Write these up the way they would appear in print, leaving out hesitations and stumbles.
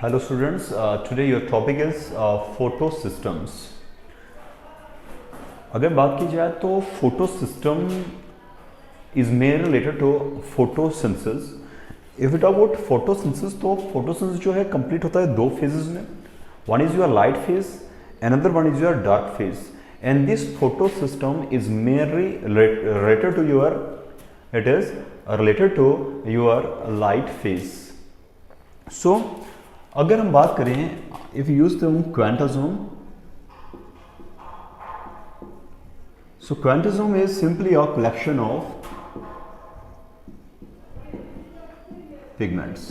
Hello students, today your topic is photo systems. अगर बात की जाए तो photo system is main related to photosynthesis. If it about photosynthesis तो photosynthesis जो है कंप्लीट होता है दो फेजेस में. One is your light phase, another one is your dark phase, and this photo system is mainly related to your light phase. So अगर हम बात करें, if you use the quantosome, so quantosome is simply a collection of pigments.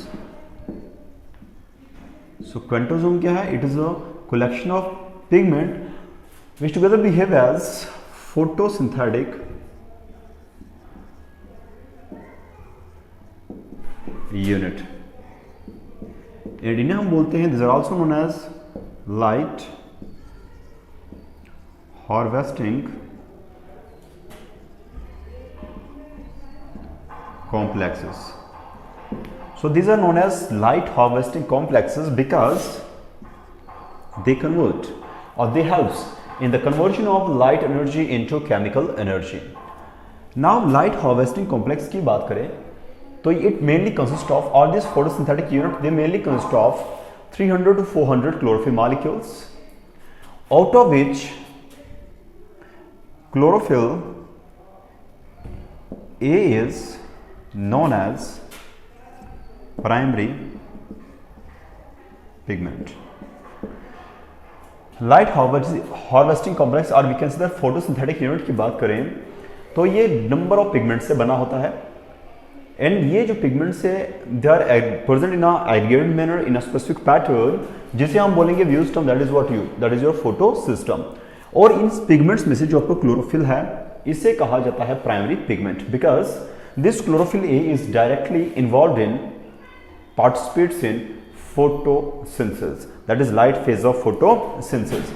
So quantosome क्या है? It is a collection of pigment which together behave as photosynthetic unit. And इन्हें हम बोलते हैं, these are also known as light harvesting complexes. So these are known as light harvesting complexes because they convert or they helps in the conversion of light energy into chemical energy. Now light harvesting complex की बात करें तो it mainly consists of, all these photosynthetic unit they mainly consist of 300 to 400 chlorophyll molecules, out of which chlorophyll A is known as primary pigment. Light harvesting complex और we can say that photosynthetic unit की बात करें तो ये number of pigment से बना होता है, एंड ये जो पिगमेंट्स है they are present in aggregated manner in a specific pattern, जिसे हम बोलेंगे view system, that is your photo system. और इन पिगमेंट्स में से जो आपको क्लोरोफिल है इसे कहा जाता है primary pigment, because this chlorophyll A is directly involved in, participates in photosynthesis, that is light phase of photosynthesis.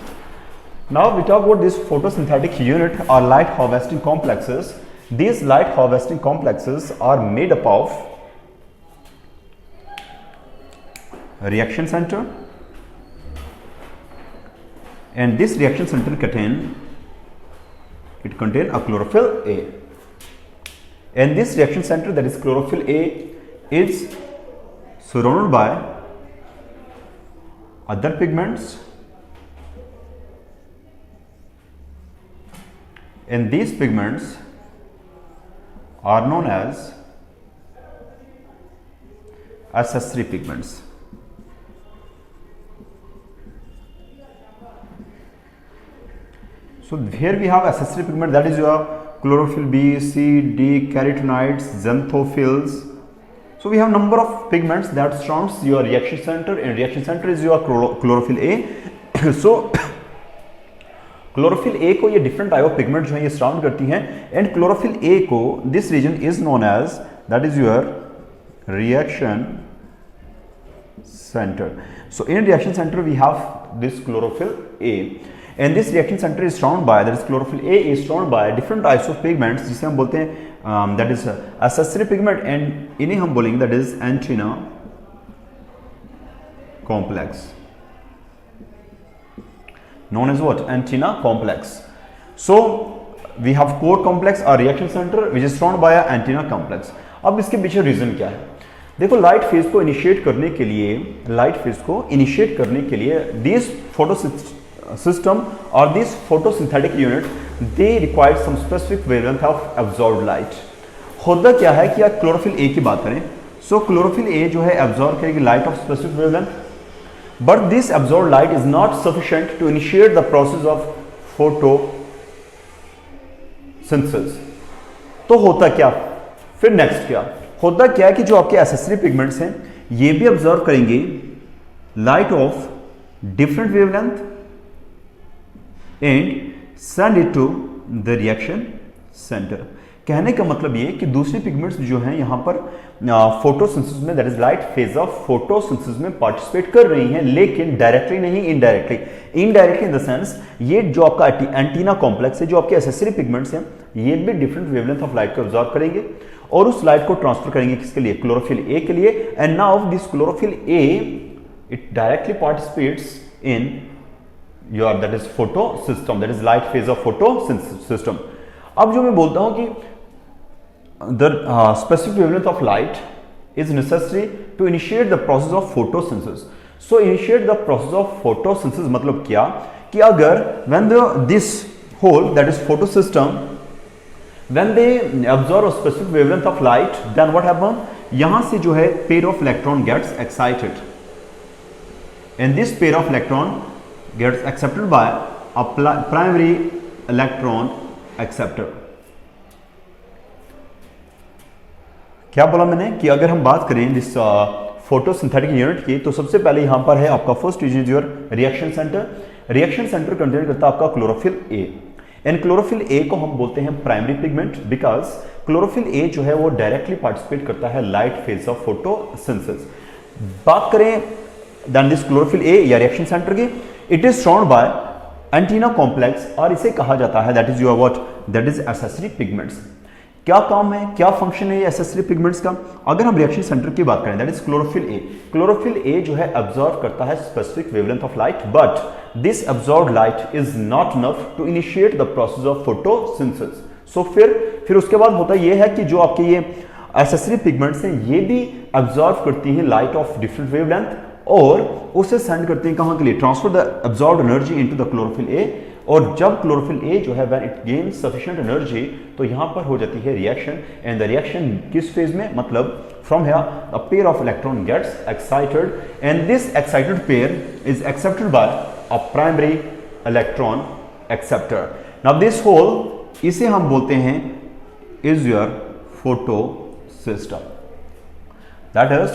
Now we talk about this photosynthetic unit or light harvesting complexes. These light harvesting complexes are made up of reaction center, and this reaction center contain a chlorophyll A. And this reaction center, that is chlorophyll A, is surrounded by other pigments, and these pigments are known as accessory pigments. So here we have accessory pigment, that is your chlorophyll B, C, D, carotenoids, xanthophylls. So we have number of pigments that surrounds your reaction center, and reaction center is your chlorophyll A. So chlorophyll A को ये different type of pigment जो है ये surround करती हैं, and chlorophyll A को this region is known as, that is your reaction center. So in reaction center we have this chlorophyll A. And this reaction center is surrounded by, that is chlorophyll A is surrounded by different types of pigments जिसे हम बोलते हैं that is accessory pigment, and इन्हें हम बोलेंगे that is antenna complex, known as what? Antenna complex. So we have core complex or reaction center which is surrounded by an antenna complex. अब इसके पीछे रीजन क्या है? देखो लाइट फेज को इनिशिएट करने के लिए this photo system or this photosynthetic unit they require some specific wavelength of absorbed light. होता क्या है कि आप chlorophyll A की बात करें, so chlorophyll A जो है absorb करेगी light of specific wavelength, but this absorbed light is not sufficient to initiate the process of photosynthesis. तो होता क्या फिर, नेक्स्ट क्या होता क्या है कि जो आपके accessory pigments हैं ये भी absorb करेंगे light of different wavelength and send it to the reaction center. कहने का मतलब ये कि दूसरी पिगमेंट्स जो हैं यहाँ पर फोटोसिंथेसिस में, that is light phase of photosynthesis में पार्टिसिपेट कर रही हैं, लेकिन डायरेक्टली नहीं, इनडायरेक्टली इन द सेंस ये जो आपका एंटीना कॉम्प्लेक्स है, जो आपके एसेसरी पिगमेंट्स हैं, ये भी डिफरेंट वेवलेंथ ऑफ लाइट को ऑब्जॉर्व करेंगे और उस लाइट को ट्रांसफर करेंगे किसके लिए? क्लोरोफिल ए के लिए. And now this chlorophyll A it directly participates in your that is photo system, that is light phase of photosynthesis system. अब जो मैं बोलता हूं कि the specific wavelength of light is necessary to initiate the process of photosynthesis. So initiate the process of photosynthesis मतलब क्या कि अगर when this whole that is photosystem when they absorb a specific wavelength of light, then what happen, यहां से जो है pair of electron gets excited and this pair of electron gets accepted by a primary electron acceptor. क्या बोला मैंने कि अगर हम बात करें दिस फोटोसिंथेटिक यूनिट की, तो सबसे पहले यहां पर है आपका first is your reaction centre. Reaction centre contain करता है आपका chlorophyll A, and chlorophyll A को हम बोलते हैं primary pigment because chlorophyll A जो है वो डायरेक्टली पार्टिसिपेट करता है लाइट फेज ऑफ फोटोसिंथेसिस. बात करें देन दिस क्लोरोफिल ए या रिएक्शन सेंटर की, it is surround by antenna complex और इसे कहा जाता है that is your what, that is accessory pigments. क्या काम है, क्या फंक्शन है एक्सेसरी पिगमेंट्स का? अगर हम रिएक्शन सेंटर की बात करें that is chlorophyll A, chlorophyll A जो है अब्सॉर्ब करता है specific wavelength of light, but this absorbed light is not enough to initiate the process of photosynthesis. So फिर उसके बाद होता यह है कि जो आपके ये एक्सेसरी पिगमेंट्स हैं ये भी अब्सॉर्ब करती हैं लाइट ऑफ डिफरेंट वेवलेंथ और उसे सेंड करते हैं कहां के लिए, transfer the absorbed energy into the chlorophyll A. और जब क्लोरोफिल ए जो है when it gains sufficient energy तो यहां पर हो जाती है रिएक्शन, एंड द रिएक्शन किस फेज में, मतलब from here a pair of electron gets excited and this excited pair is accepted by a primary electron acceptor. Now this whole इसे हम बोलते हैं is your photo system. That is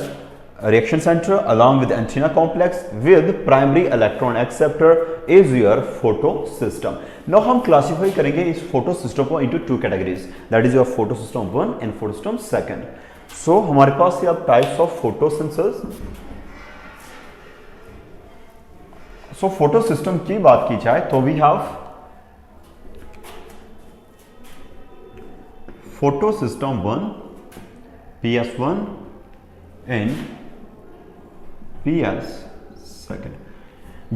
reaction center along with antenna complex with primary electron acceptor is your photo system. Now हम classify करेंगे इस photo system को into two categories, that is your photo system 1 and photo system 2. So हमारे पास ये अब types of photosynthesis. So photo system की बात की जाए तो we have photo system 1 PS1 and PS second.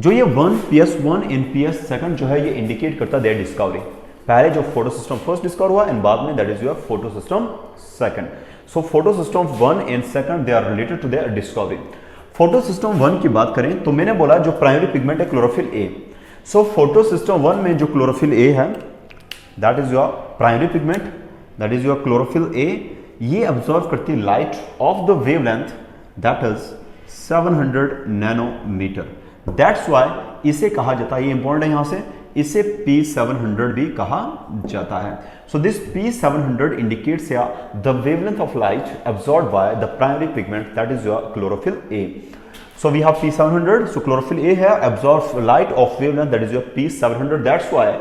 जो ये 1 PS1 एंड PS सेकंड जो है ये इंडिकेट करता है डिस्कवरी. पहले जो फोटो सिस्टम फर्स्ट डिस्कवर हुआ एंड बाद में that is your photo system second. So photo system 1 and second they are related to their discovery. Photo system 1 की बात करें तो मैंने बोला जो प्राइमरी पिगमेंट है chlorophyll A. So photo system 1 में जो क्लोरोफिल ए है that is your primary pigment, that is your chlorophyll A. ये अब्सॉर्ब करती है light of the wavelength that is 700 nanometre. That's why इसे कहा जाता है, ये इंपॉर्टेंट है यहां से, इसे P700 भी कहा जाता है. So this P700 indicates the wavelength of light absorbed by the primary pigment that is your chlorophyll A. So we have P700. So chlorophyll A है absorb light of wavelength that is your P700. That's why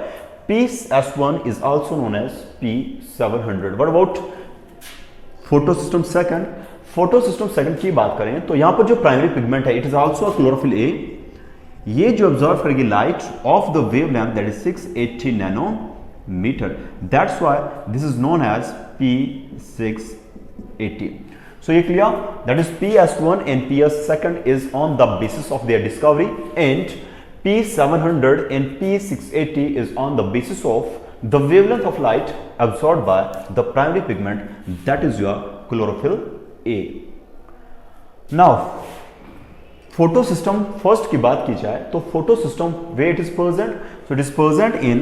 PS1 is also known as P700. What about photo system second? Photo system second की बात करें तो यहां पर जो primary pigment है it is also chlorophyll A. ये जो ऑब्जर्व करेगी light of the wavelength that is 680 nanometre. That's why this is known as P680. So ये clear, that is PS1 and PS second is on the basis of their discovery and P700 and P680 is on the basis of the wavelength of light absorbed by the primary pigment that is your chlorophyll A. Now photo system first की बात की जाए तो photo system where it is present, so it is present in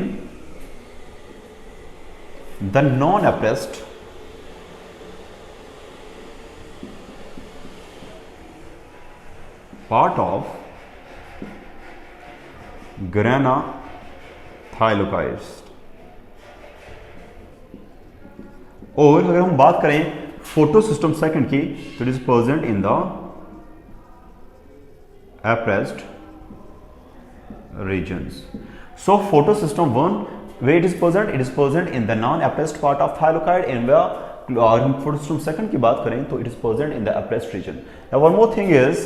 the non-appressed part of grana thylakoids. और अगर हम बात करें फोटो सिस्टम सेकंड की तो it is present in the appressed regions. So photo system 1 where it is present in the non-appressed part of thylakoid and where और हम photo system second की बात करें तो it is present in the appressed region. Now one more thing is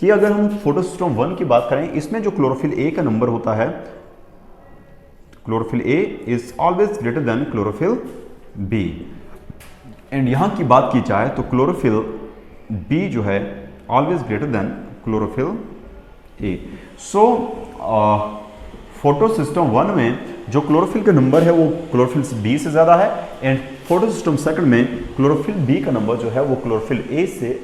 कि अगर हम photo system 1 की बात करें इसमें जो क्लोरोफिल ए का नंबर होता है, chlorophyll A is always greater than chlorophyll B. And यहां की बात की जाए तो क्लोरोफिल बी जो है always greater than chlorophyll A. So photo system 1 में जो क्लोरोफिल का नंबर है वो क्लोरोफिल बी से ज़्यादा है, एंड फोटो सिस्टम सेकंड में क्लोरोफिल बी का नंबर जो है वो क्लोरोफिल ए से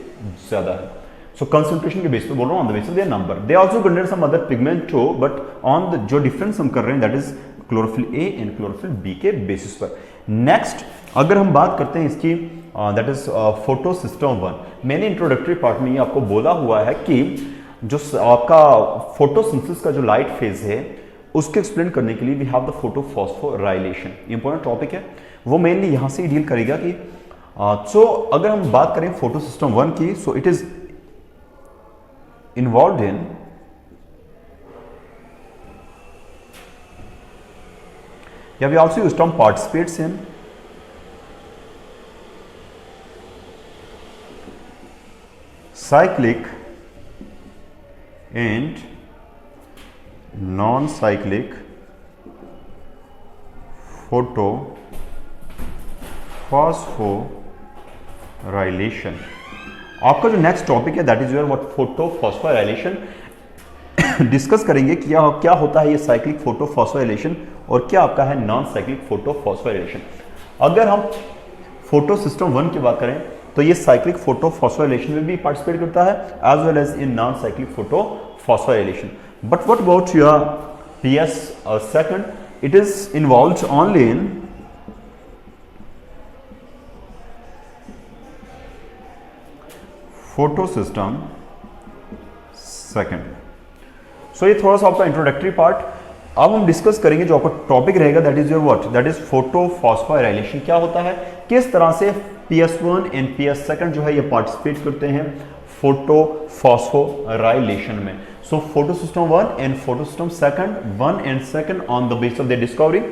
ज़्यादा है। सो कंसंट्रेशन के बेस पे बोल रहा हूँ, on the base of their number. They also contain some other pigment too, but on the जो डिफरेंस हम कर रहे हैं that is chlorophyll A and chlorophyll B के बेसिस पर। नेक्स्ट अगर हम बात करते हैं इसकी दैट इज फोटो सिस्टम 1, मैंने इंट्रोडक्टरी पार्ट में ये आपको बोला हुआ है कि जो आपका फोटोसिंथेसिस का जो लाइट फेज है उसको एक्सप्लेन करने के लिए we have the photophosphorylation, important topic है, वो मेनली यहां से ही डील करेगा कि सो अगर हम बात करें फोटो सिस्टम 1 की, so it is involve in या we also use term participates in cyclic and non-cyclic photophosphorylation. आपका जो नेक्स्ट टॉपिक है that is your what photophosphorylation. Discuss करेंगे क्या होता है ये साइक्लिक फोटोफॉस्फोराइलेशन और क्या आपका है नॉन साइक्लिक फोटोफॉस्फोराइलेशन। अगर हम फोटो सिस्टम 1 की बात करें तो ये साइक्लिक फोटोफॉस्फोराइलेशन में भी पार्टिसिपेट करता है as well as in non cyclic photophosphorylation. But what about your PS second, it is involved only in photosystem second. So ये थोड़ा सा आपका इंट्रोडक्टरी पार्ट। अब हम डिस्कस करेंगे जो आपका टॉपिक रहेगा that is your what, that is photophosphorylation. क्या होता है, किस तरह से PS1 एंड PS second जो है ये पार्टिसिपेट करते हैं फोटोफॉस्फोराइलेशन में। So photosystem 1 and photosystem 1 and 2 on the basis of their discovery.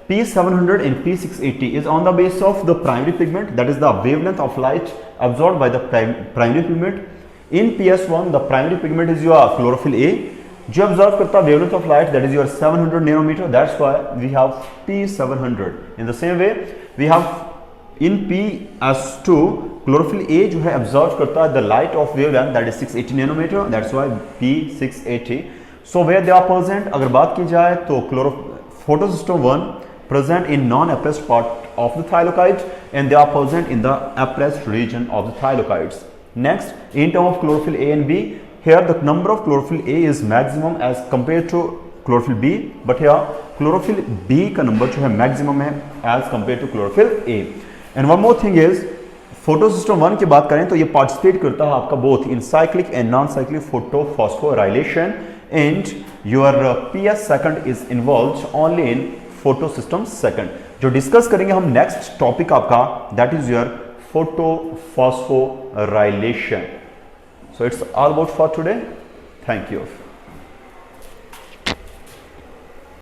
P700 and P680 is on the basis of the primary pigment, that is the wavelength of light absorbed by the primary pigment. In PS1 the primary pigment is your chlorophyll A, जो absorb करता है wavelength of light that is your 700 nanometer. That's why we have P700. In the same way we have in PS2 chlorophyll A जो है absorb करता है the light of wavelength that is 680 nanometer. That's why P680. So where they are present, अगर बात की जाए तो photosystem 1 present in non-appressed part of the thylakoids and they are present in the appressed region of the thylakoids. Next, in terms of chlorophyll A and B, here the number of chlorophyll A is maximum as compared to chlorophyll B, but here chlorophyll B का number जो है maximum है as compared to chlorophyll A. And one more thing is photosystem 1 की बात करें तो ये participate करता है आपका both in cyclic and non cyclic photophosphorylation and your PS second is involved only in photosystem 2. जो डिस्कस करेंगे हम नेक्स्ट टॉपिक आपका that is your photophosphorylation. So it's all about for today. Thank you.